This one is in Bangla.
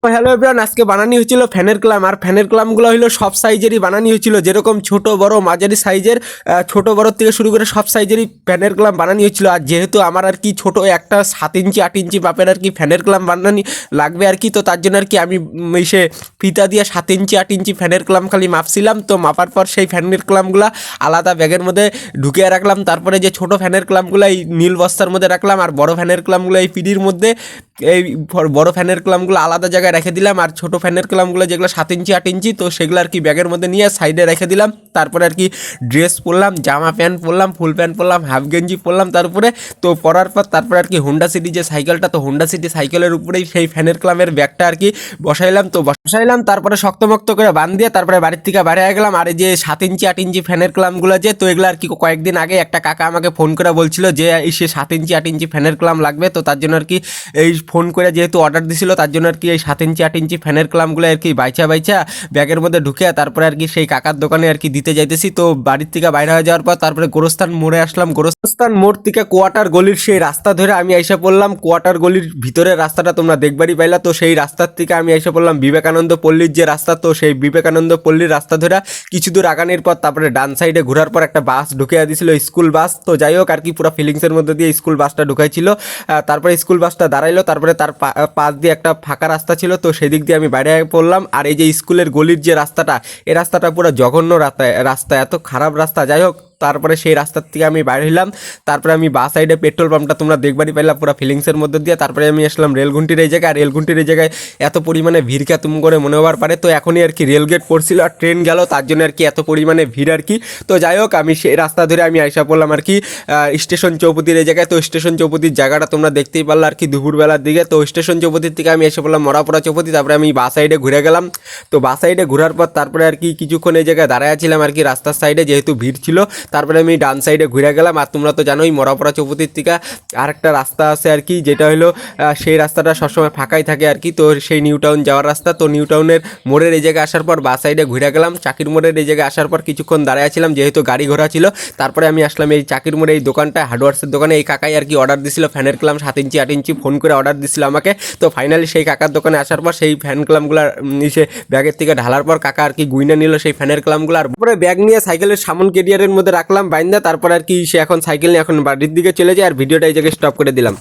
তো হ্যালো এভরিওয়ান, আজকে বানানি হয়েছিল ফ্যানের ক্লাম। আর ফ্যানের ক্লামগুলো হলো সব সাইজেরই বানানি হয়েছিল, যেরকম ছোট বড় মাঝারি সাইজের, ছোট বড় থেকে শুরু করে সব সাইজেরই ফ্যানের ক্লাম বানানি হয়েছিল। আর যেহেতু আমার আর কি ছোট একটা 7 ইঞ্চি 8 ইঞ্চি মাপের আর কি ফ্যানের ক্লাম বানানি লাগবে আর কি, তো তার জন্য আর কি আমি সে ফিতা দিয়ে 7 ইঞ্চি 8 ইঞ্চি ফ্যানের ক্লাম খালি মাপছিলাম। তো মাপার পর সেই ফ্যানের ক্লামগুলো আলাদা ব্যাগের মধ্যে ঢুকিয়ে রাখলাম। তারপরে যে ছোট ফ্যানের ক্লামগুলো এই নীল বস্তার মধ্যে রাখলাম, আর বড় ফ্যানের ক্লামগুলো এই পিডির মধ্যে। এই বড় ফ্যানের ক্লামগুলো আলাদা জায়গায় রেখে দিলাম, আর ছোটো ফ্যানের ক্লামগুলো যেগুলো 7 ইঞ্চি 8 ইঞ্চি, তো সেগুলো আর কি ব্যাগের মধ্যে নিয়ে সাইডে রেখে দিলাম। তারপরে আর কি ড্রেস পরলাম, জামা প্যান্ট পরলাম, ফুল প্যান্ট পরলাম, হাফ গেঞ্জি পরলাম। তারপরে তো পরার পর তারপরে আর কি হোন্ডা সিটি যে সাইকেলটা, তো হোন্ডা সিটি সাইকেলের উপরেই সেই ফ্যানের ক্লামের ব্যাগটা আর কি বসাইলাম। তো বসাইলাম, তারপরে শক্তমক্ত করে বাঁধ দিয়ে তারপরে বাড়ির থেকে বাইরে হয়ে গেলাম। আর এই যে 7 ইঞ্চি 8 ইঞ্চি ফ্যানের ক্লামগুলো যে, তো এগুলো আর কি কয়েকদিন আগে একটা কাকা আমাকে ফোন করে বলছিল যে সে 7 ইঞ্চি 8 ইঞ্চি ফ্যানের ক্লাম লাগবে। তো তার জন্য আর কি এই ফোন করে যেহেতু অর্ডার দিছিল, তার জন্য আর কি এই 7 ইঞ্চি 8 ইঞ্চি ফ্যানের ক্লামগুলো আর কি বাইচা ব্যাগের মধ্যে ঢুকে তারপরে আর কি সেই কাকার দোকানে আর কি দিতে যাইতেছি। তো বাড়ির থেকে বাইরে হয়ে যাওয়ার পর তারপরে গোরস্থান মোড়ে আসলাম। গোরস্থান মোড় থেকে কোয়ার্টার গলির সেই রাস্তা ধরে আমি এসে পড়লাম কোয়ার্টার গলির ভিতরের রাস্তাটা তোমরা দেখবারই পাইলা। তো সেই রাস্তার থেকে আমি এসে পড়লাম বিবেকানন্দ পল্লীর যে রাস্তা, তো সেই বিবেকানন্দ পল্লীর রাস্তা ধরে কিছু দূর আগানোর পর তারপরে ডান সাইডে ঘোরার পর একটা বাস ঢুকে দিয়েছিল, স্কুল বাস। তো যাই হোক আর কি পুরো ফিলিংসের মধ্যে দিয়ে স্কুল বাসটা ঢুকাইছিল। তারপরে স্কুল বাসটা দাঁড়াইলো, তারপরে তার পাশ দিয়ে একটা ফাঁকা রাস্তা ছিল, তো সেদিক দিয়ে আমি বাইরে পড়লাম। আর এই যে স্কুলের গলির যে রাস্তাটা, এই রাস্তাটা পুরো জঘন্য রাস্তা, এত খারাপ রাস্তা। যাই হোক তারপরে সেই রাস্তার থেকে আমি বাইরে হইলাম। তারপরে আমি বাস সাইডে পেট্রোল পাম্পটা তোমরা দেখবারই পাইলাম পুরো ফিলিংসের মধ্যে দিয়ে। তারপরে আমি আসলাম রেলঘুন্টির এই জায়গায়। আর রেলঘুন্টির এই জায়গায় এত পরিমাণে ভিড় কে তুমি করে মনে হবার পারে। তো এখনই আর কি রেলগেট পড়ছিল আর ট্রেন গেল, তার জন্য আর কি এত পরিমাণে ভিড় আর কি। তো যাই হোক আমি সেই রাস্তা ধরে আমি আইসা পড়লাম আর কি স্টেশন চৌপতির এই জায়গায়। তো স্টেশন চৌপতির জায়গাটা তোমরা দেখতেই পারলে আর কি দুপুরবেলার দিকে। তো স্টেশন চৌপতির থেকে আমি এসে পড়লাম মরাপড়া চৌপতি। তারপরে আমি বাস সাইডে ঘুরে গেলাম। তো বাস সাইডে ঘোরার পর তারপরে আর কি কিছুক্ষণ এই জায়গায় দাঁড়ায় ছিলাম আর কি রাস্তার সাইডে, যেহেতু ভিড় ছিল। তারপরে আমি ডান সাইডে ঘুরে গেলাম। আর তোমরা তো জানোই মরাপড়া চৌপতির থেকে আর একটা রাস্তা আছে আর কি, যেটা হলো সেই রাস্তাটা সবসময় ফাঁকাই থাকে আর কি। তো সেই নিউ টাউন যাওয়ার রাস্তা। তো নিউ টাউনের মোড়ের এই জায়গায় আসার পর বাস সাইডে ঘুরে গেলাম। চাকির মোড়ের এই জায়গায় আসার পর কিছুক্ষণ দাঁড়ায় ছিলাম, যেহেতু গাড়ি ঘোড়া ছিল। তারপরে আমি আসলাম এই চাকির মোড়ে এই দোকানটায়, হার্ডওয়ার্সের দোকানে। এই কাকাই আর কি অর্ডার দিছিল ফ্যানের ক্লাম 7 ইঞ্চি 8 ইঞ্চি, ফোন করে অর্ডার দিছিল আমাকে। তো ফাইনালি সেই কাকার দোকানে আসার পর সেই ফ্যান ক্লামগুলো নিচে ব্যাগের থেকে ঢালার পর কাকা আর কি গুইনা নিল সেই ফ্যানের ক্লামগুলো। আর পরে ব্যাগ নিয়ে সাইকেলের সামন কেরিয়ারের মধ্যে রাখলাম বাইন্দা। তারপর আর কি সে এখন সাইকেল নিয়ে এখন বাড়ির দিকে চলে যায়। আর ভিডিওটা এই জায়গায় স্টপ করে দিলাম।